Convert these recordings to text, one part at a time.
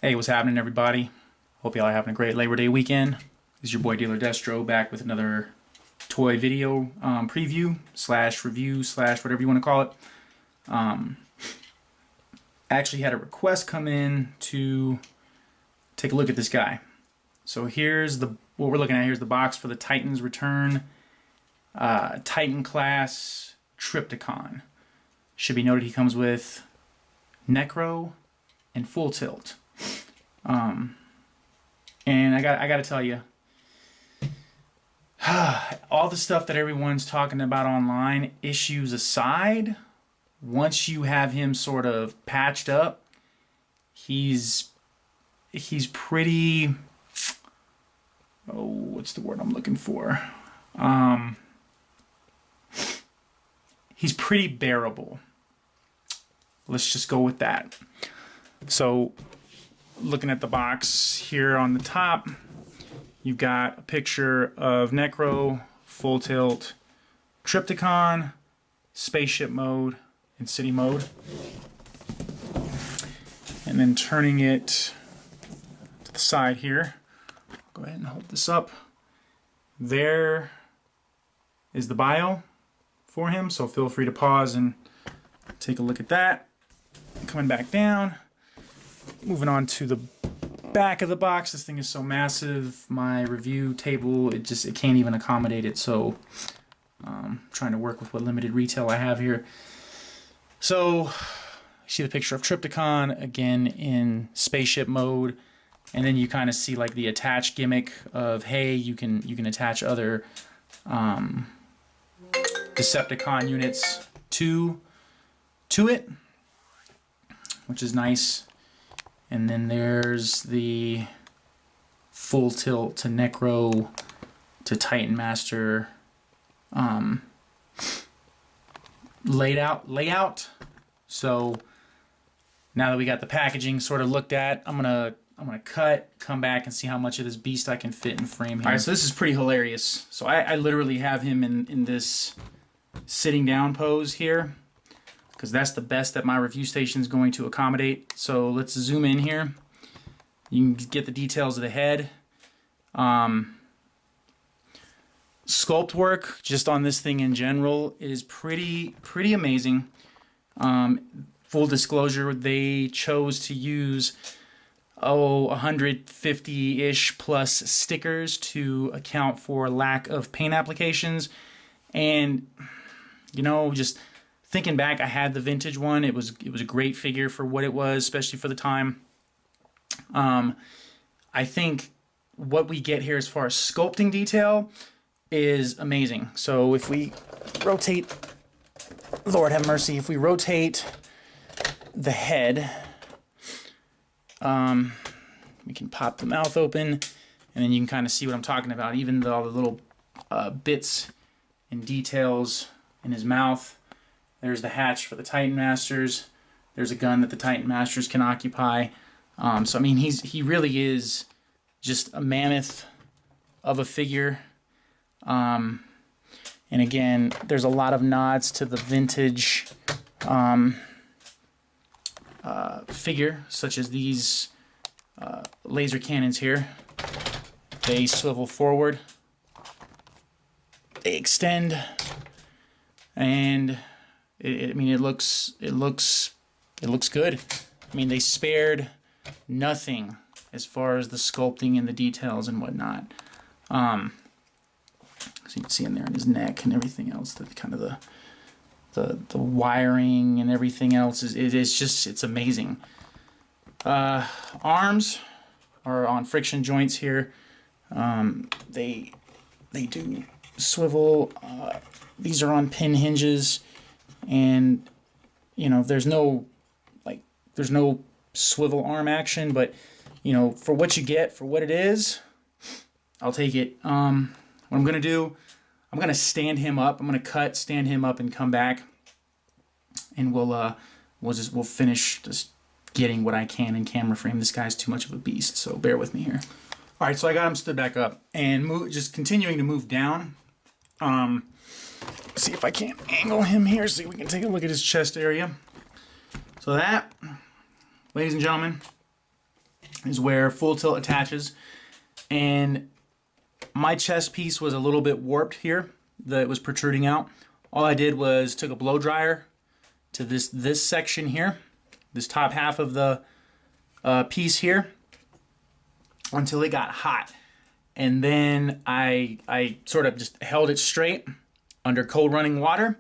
Hey, what's happening, everybody? Hope y'all are having a great Labor Day weekend. This is your boy Dealer Destro back with another toy video preview slash review slash whatever you want to call it. I actually had a request come in to take a look at this guy. So here's what we're looking at. Here's the box for the Titan's Return Titan class Trypticon. Should be noted he comes with Necro and Full Tilt. And I got to tell you, all the stuff that everyone's talking about online, issues aside, once you have him sort of patched up, he's pretty, what's the word I'm looking for? He's pretty bearable. Let's just go with that. So, looking at the box here on the top, you've got a picture of Necro, Full Tilt, Trypticon, Spaceship Mode, and City Mode. And then turning it to the side here, go ahead and hold this up. There is the bio for him, so feel free to pause and take a look at that. Coming back down, moving on to the back of the box. This thing is so massive, my review table, it can't even accommodate it, so trying to work with what limited retail I have here. So you see the picture of Trypticon again in spaceship mode, and then you kind of see like the attach gimmick of, hey, you can attach other Decepticon units to it, which is nice. And then there's the Full Tilt to Necro to Titan Master layout. So now that we got the packaging sort of looked at, I'm gonna come back and see how much of this beast I can fit in frame here. All right, so this is pretty hilarious. So I literally have him in this sitting down pose here, because that's the best that my review station is going to accommodate. So let's zoom in here. You can get the details of the head. Sculpt work just on this thing in general is pretty amazing. Full disclosure, they chose to use 150-ish plus stickers to account for lack of paint applications. And you know, just thinking back, I had the vintage one. It was a great figure for what it was, especially for the time. I think what we get here as far as sculpting detail is amazing. So if we rotate, Lord have mercy, if we rotate the head, we can pop the mouth open, and then you can kind of see what I'm talking about. Even all the little bits and details in his mouth. There's the hatch for the Titan Masters. There's a gun that the Titan Masters can occupy. So I mean, he really is just a mammoth of a figure. And again, there's a lot of nods to the vintage figure, such as these laser cannons here. They swivel forward, they extend, and I mean, it looks good. I mean, they spared nothing as far as the sculpting and the details and whatnot. So you can see in there in his neck and everything else, that kind of the wiring and everything else it's amazing. Arms are on friction joints here. They do swivel. These are on pin hinges. And you know, there's no swivel arm action, but you know, for what you get, for what it is, I'll take it. What I'm gonna do, I'm gonna stand him up. I'm gonna stand him up, and come back, and we'll finish just getting what I can in camera frame. This guy's too much of a beast, so bear with me here. All right, so I got him stood back up and just continuing to move down. See if I can't angle him here so we can take a look at his chest area. So that, ladies and gentlemen, is where full tilt attaches. And my chest piece was a little bit warped here, that it was protruding out. All I did was took a blow dryer to this section here, this top half of the piece here, until it got hot. And then I sort of just held it straight under cold running water,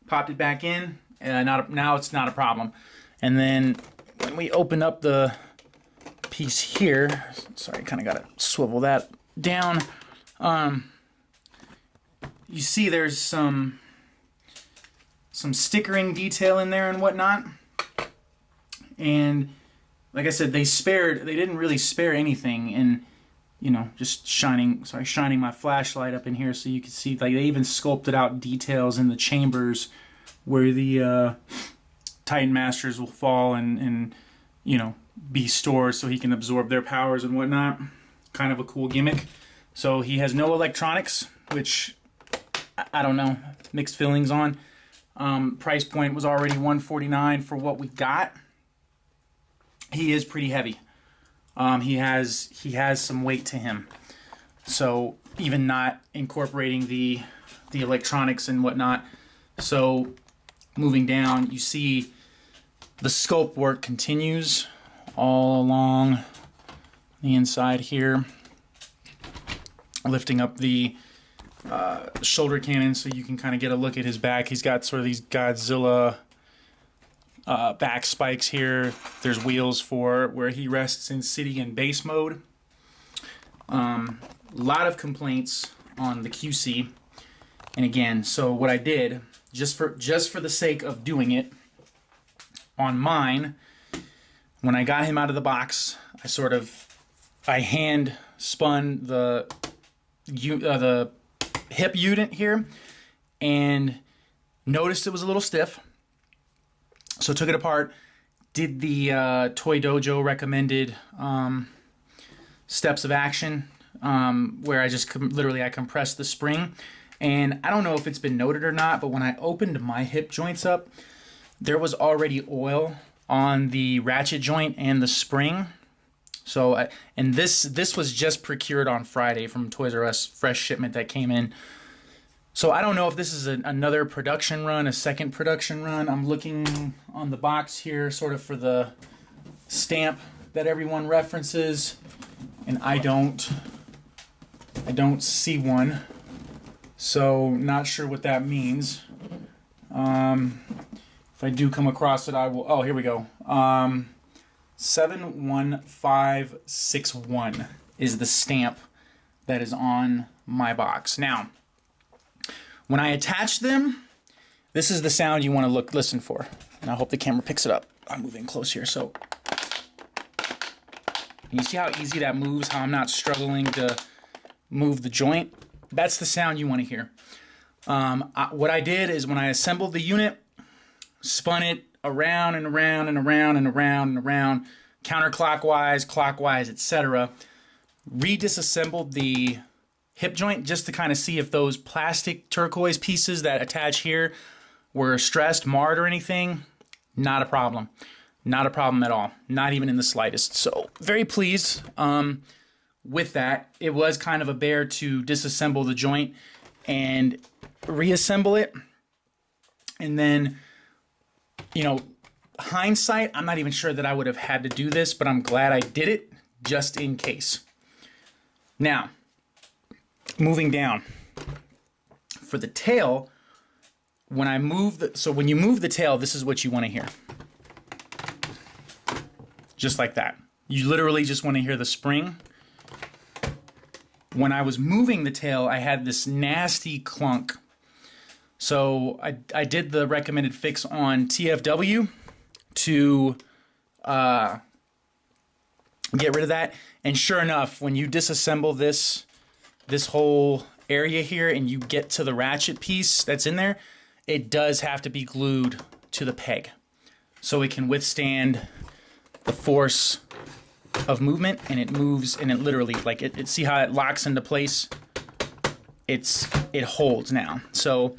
popped it back in, and now it's not a problem. And then when we open up the piece here, sorry, kind of got to swivel that down. You see there's some stickering detail in there and whatnot. And like I said, they didn't really spare anything. And you know, just shining my flashlight up in here so you can see, like, they even sculpted out details in the chambers where the Titan Masters will fall and you know, be stored so he can absorb their powers and whatnot. Kind of a cool gimmick. So he has no electronics, which I don't know, mixed feelings on. Price point was already $149 for what we got. He is pretty heavy. He has some weight to him. So even not incorporating the electronics and whatnot. So moving down, you see the sculpt work continues all along the inside here. Lifting up the shoulder cannon so you can kind of get a look at his back. He's got sort of these Godzilla back spikes here. There's wheels for where he rests in city and base mode. A lot of complaints on the QC. And again, so what I did, just for the sake of doing it, on mine, when I got him out of the box, I hand spun the hip unit here and noticed it was a little stiff. So took it apart, did the Toy Dojo recommended steps of action, where I just I compressed the spring. And I don't know if it's been noted or not, but when I opened my hip joints up, there was already oil on the ratchet joint and the spring. So, and this was just procured on Friday from Toys R Us, fresh shipment that came in. So I don't know if this is another production run, a second production run. I'm looking on the box here sort of for the stamp that everyone references, and I don't see one. So not sure what that means. If I do come across it, I will. Oh, here we go. 71561 is the stamp that is on my box. Now, when I attach them, this is the sound you want to listen for. And I hope the camera picks it up. I'm moving close here, so you see how easy that moves, how I'm not struggling to move the joint? That's the sound you want to hear. What I did is when I assembled the unit, spun it around and around and around and around and around, counterclockwise, clockwise, etc. Redisassembled the hip joint just to kind of see if those plastic turquoise pieces that attach here were stressed, marred, or anything. Not a problem. Not a problem at all. Not even in the slightest. So very pleased with that. It was kind of a bear to disassemble the joint and reassemble it. And then, you know, hindsight, I'm not even sure that I would have had to do this, but I'm glad I did it just in case. Now, moving down. For the tail, when I move when you move the tail, this is what you want to hear. Just like that. You literally just want to hear the spring. When I was moving the tail, I had this nasty clunk. So I did the recommended fix on TFW to get rid of that. And sure enough, when you disassemble this whole area here and you get to the ratchet piece that's in there, it does have to be glued to the peg so it can withstand the force of movement, and it moves, and it literally, like, it see how it locks into place? It holds now. So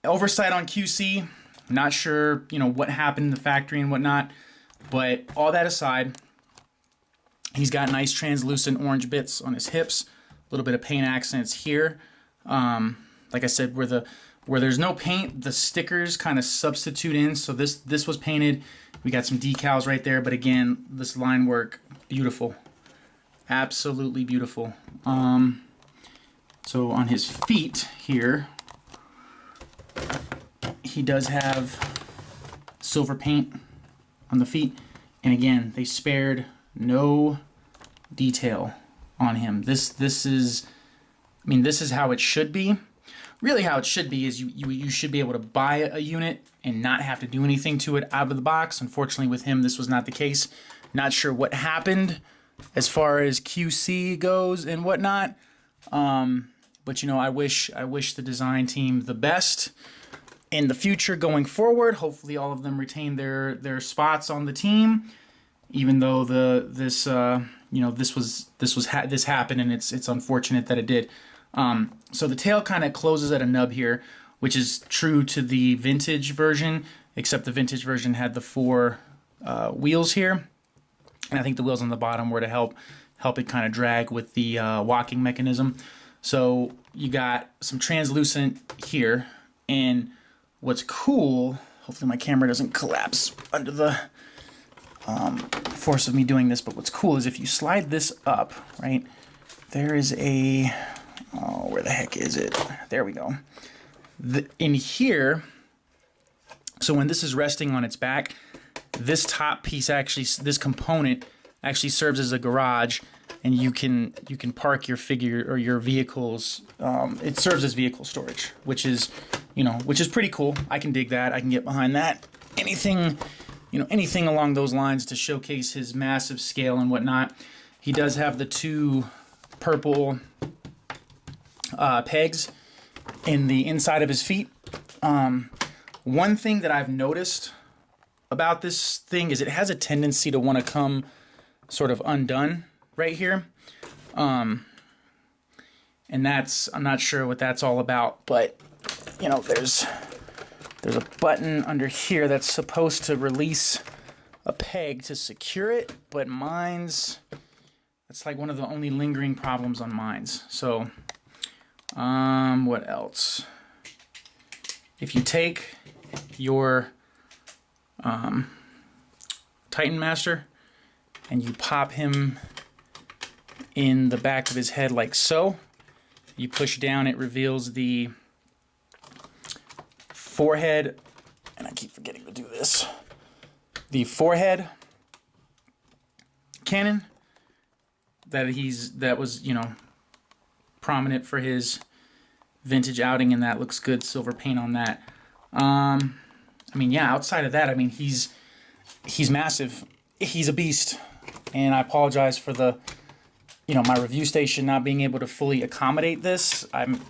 oversight on QC, not sure, you know, what happened in the factory and whatnot, but all that aside, He's got nice translucent orange bits on his hips, a little bit of paint accents here. Like I said, where there's no paint, the stickers kind of substitute in. So this was painted. We got some decals right there, but again, this line work, beautiful. Absolutely beautiful. So on his feet here, he does have silver paint on the feet. And again, they spared no detail on him. This is, I mean, this is how it should be. Really how it should be is you should be able to buy a unit and not have to do anything to it out of the box. Unfortunately with him, this was not the case. Not sure what happened as far as QC goes and whatnot. But you know, I wish the design team the best in the future going forward. Hopefully all of them retain their spots on the team, even though this happened, and it's unfortunate that it did. So the tail kind of closes at a nub here, which is true to the vintage version, except the vintage version had the 4 wheels here, and I think the wheels on the bottom were to help it kind of drag with the walking mechanism. So you got some translucent here, and what's cool, hopefully my camera doesn't collapse under the force of me doing this, but what's cool is if you slide this up, right, there is a, oh, where the heck is it? There we go. In here, so when this is resting on its back, this top piece actually, this component actually serves as a garage, and you can park your figure or your vehicles. It serves as vehicle storage, which is pretty cool. I can dig that. I can get behind that. Anything along those lines to showcase his massive scale and whatnot. He does have the 2 purple pegs in the inside of his feet. One thing that I've noticed about this thing is it has a tendency to want to come sort of undone right here. And I'm not sure what that's all about, but you know, there's a button under here that's supposed to release a peg to secure it, but that's like one of the only lingering problems on mine's. So what else? If you take your Titan Master and you pop him in the back of his head like so, you push down, it reveals the forehead, and I keep forgetting to do this, the forehead cannon that was, you know, prominent for his vintage outing, and that looks good, silver paint on that. I mean, yeah, outside of that, I mean, he's massive. He's a beast, and I apologize for my review station not being able to fully accommodate this. I'm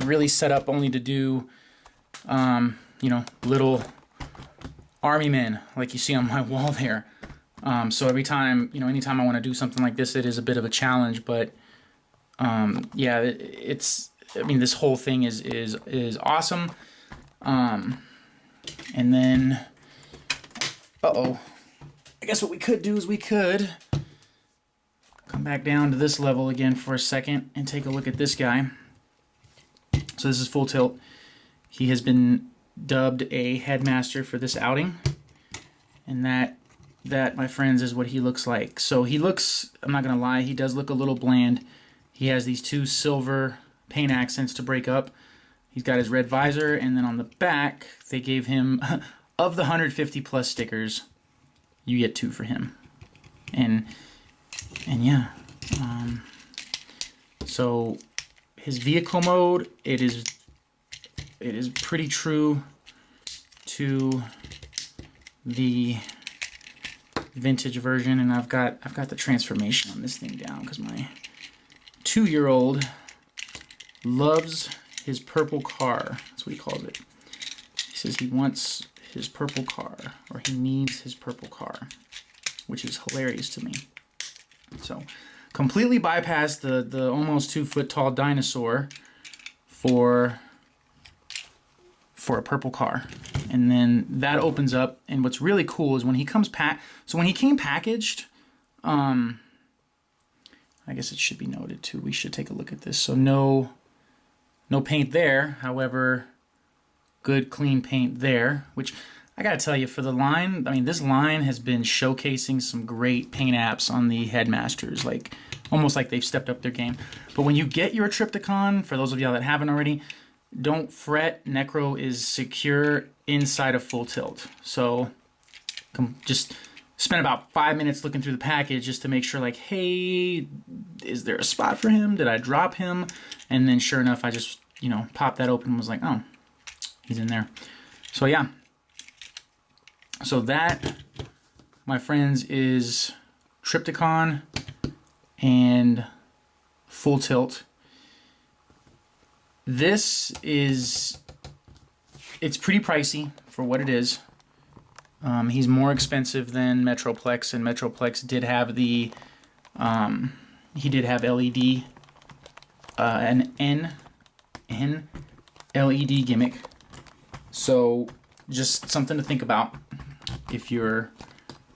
really set up only to do, little army men like you see on my wall there. So every time, anytime I want to do something like this, it is a bit of a challenge, but yeah, this whole thing is awesome. And then, I guess what we could do is we could come back down to this level again for a second and take a look at this guy. So this is full tilt. He has been dubbed a headmaster for this outing, and that, my friends, is what he looks like. So he looks, I'm not gonna lie, he does look a little bland. He has these 2 silver paint accents to break up. He's got his red visor, and then on the back, they gave him, of the 150 plus stickers, you get 2 for him. And yeah, so his vehicle mode, it is pretty true to the vintage version, and I've got the transformation on this thing down because my 2-year-old loves his purple car. That's what he calls it. He says he wants his purple car, or he needs his purple car, which is hilarious to me. So completely bypassed the almost 2-foot tall dinosaur for a purple car. And then that opens up, and what's really cool is when he comes so when he came packaged, I guess it should be noted too. We should take a look at this. So no paint there. However, good clean paint there, which I gotta tell you, for the line, I mean, this line has been showcasing some great paint apps on the Headmasters, like almost like they've stepped up their game. But when you get your Trypticon, for those of y'all that haven't already, don't fret. Necro is secure inside of Full Tilt. So just spend about 5 minutes looking through the package just to make sure, like, hey, is there a spot for him? Did I drop him? And then sure enough, I just, you know, popped that open and was like, oh, he's in there. So yeah. So that, my friends, is Trypticon and Full Tilt. This is, it's pretty pricey for what it is. He's more expensive than Metroplex, and Metroplex did have the, he did have LED, an N LED gimmick. So just something to think about if you're,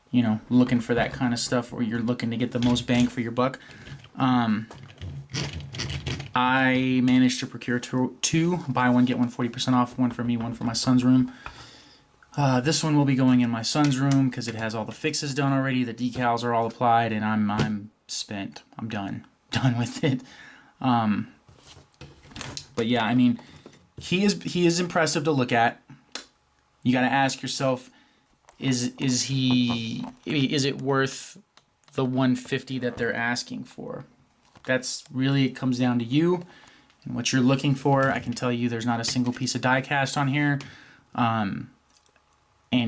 you know, looking for that kind of stuff, or you're looking to get the most bang for your buck. I managed to procure two, buy one, get one 40% off, one for me, one for my son's room. This one will be going in my son's room because it has all the fixes done already. The decals are all applied, and I'm spent. I'm done with it. But yeah, I mean, he is impressive to look at. You got to ask yourself, is it worth the $150 that they're asking for? That's really, it comes down to you and what you're looking for. I can tell you there's not a single piece of die cast on here. And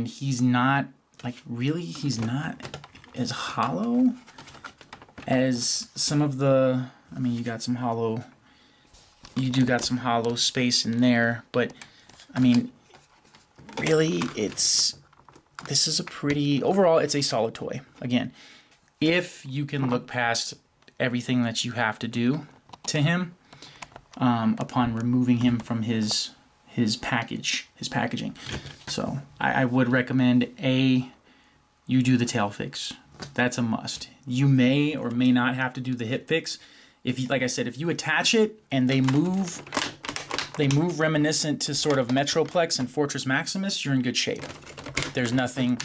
he's not, like, really, he's not as hollow as some of the, I mean, you got some hollow, you do got some hollow space in there, but, I mean, really, this is a pretty, overall, it's a solid toy. Again, if you can look past everything that you have to do to him upon removing him from his packaging. So I would recommend you do the tail fix. That's a must. You may or may not have to do the hip fix. If you, like I said, if you attach it and they move reminiscent to sort of Metroplex and Fortress Maximus, you're in good shape. There's nothing,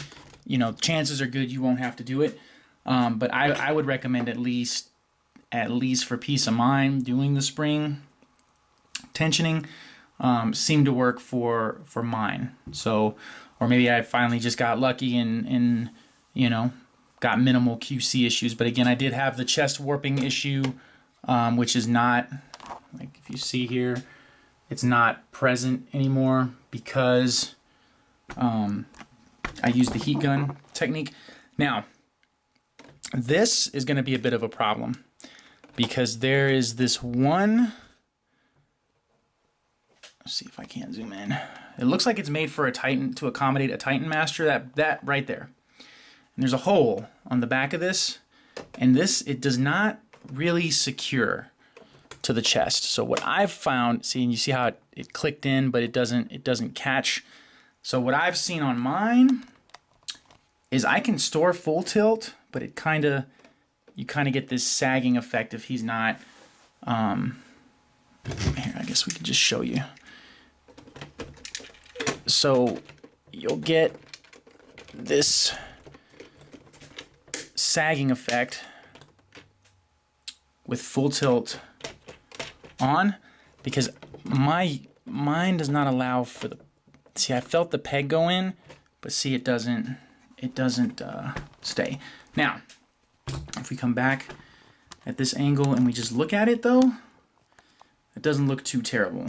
you know, chances are good you won't have to do it. But I would recommend at least for peace of mind, doing the spring tensioning. Seemed to work for mine. So, or maybe I finally just got lucky and you know, got minimal QC issues. But again, I did have the chest warping issue, which is not, like, if you see here, it's not present anymore because I used the heat gun technique. Now, this is going to be a bit of a problem because there is this one. Let's see if I can't zoom in. It looks like it's made for a Titan, to accommodate a Titan Master, that right there. And there's a hole on the back of this, and this, it does not really secure to the chest. So what I've found, see, and you see how it clicked in, but it doesn't catch. So what I've seen on mine is I can store Full Tilt, but you kind of get this sagging effect if he's not, here, I guess we can just show you. So you'll get this sagging effect with Full Tilt on, because mine does not allow for the, see, I felt the peg go in, but see, it doesn't stay. Now, if we come back at this angle and we just look at it though, it doesn't look too terrible.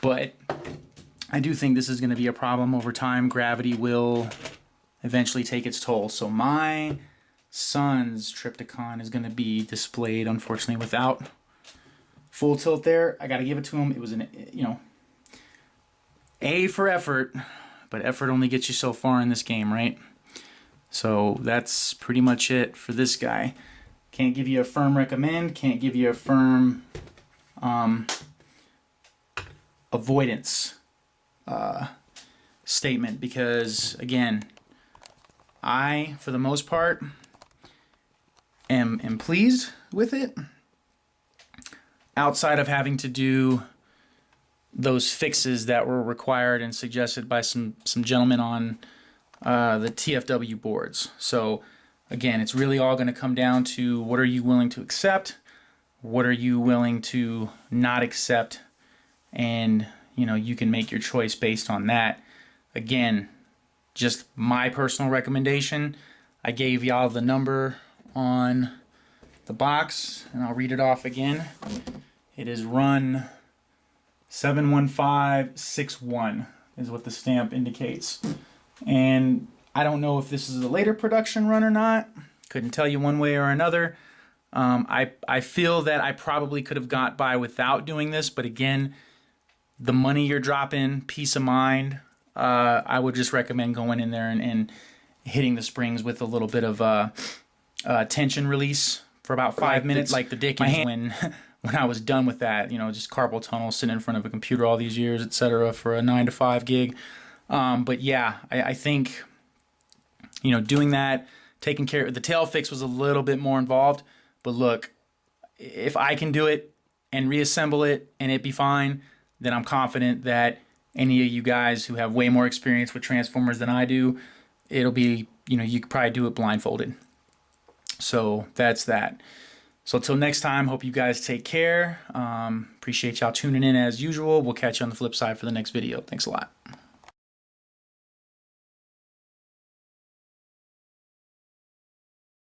But I do think this is going to be a problem over time. Gravity will eventually take its toll. So my son's Trypticon is going to be displayed, unfortunately, without Full Tilt there. I got to give it to him. It was an, you know, A for effort, but effort only gets you so far in this game, right? So that's pretty much it for this guy. Can't give you a firm recommend, can't give you a firm avoidance statement, because again, I, for the most part, am pleased with it. Outside of having to do those fixes that were required and suggested by some gentlemen on the TFW boards. So again, it's really all going to come down to what are you willing to accept, what are you willing to not accept, and you know, you can make your choice based on that. Again, just my personal recommendation. I gave y'all the number on the box, and I'll read it off again. It is run 71561 is what the stamp indicates. And I don't know if this is a later production run or not. Couldn't tell you one way or another. I feel that I probably could have got by without doing this, but again, the money you're dropping, peace of mind, I would just recommend going in there and hitting the springs with a little bit of tension release for about 5 minutes, like the Dickens when I was done with that, you know, just carpal tunnel, sitting in front of a computer all these years, etc., for a 9 to 5 gig. But yeah, I think, you know, doing that, taking care of the tail fix was a little bit more involved. But look, if I can do it and reassemble it and it be fine, then I'm confident that any of you guys who have way more experience with transformers than I do, it'll be, you know, you could probably do it blindfolded. So that's that. So until next time, hope you guys take care. Appreciate y'all tuning in as usual. We'll catch you on the flip side for the next video. Thanks a lot.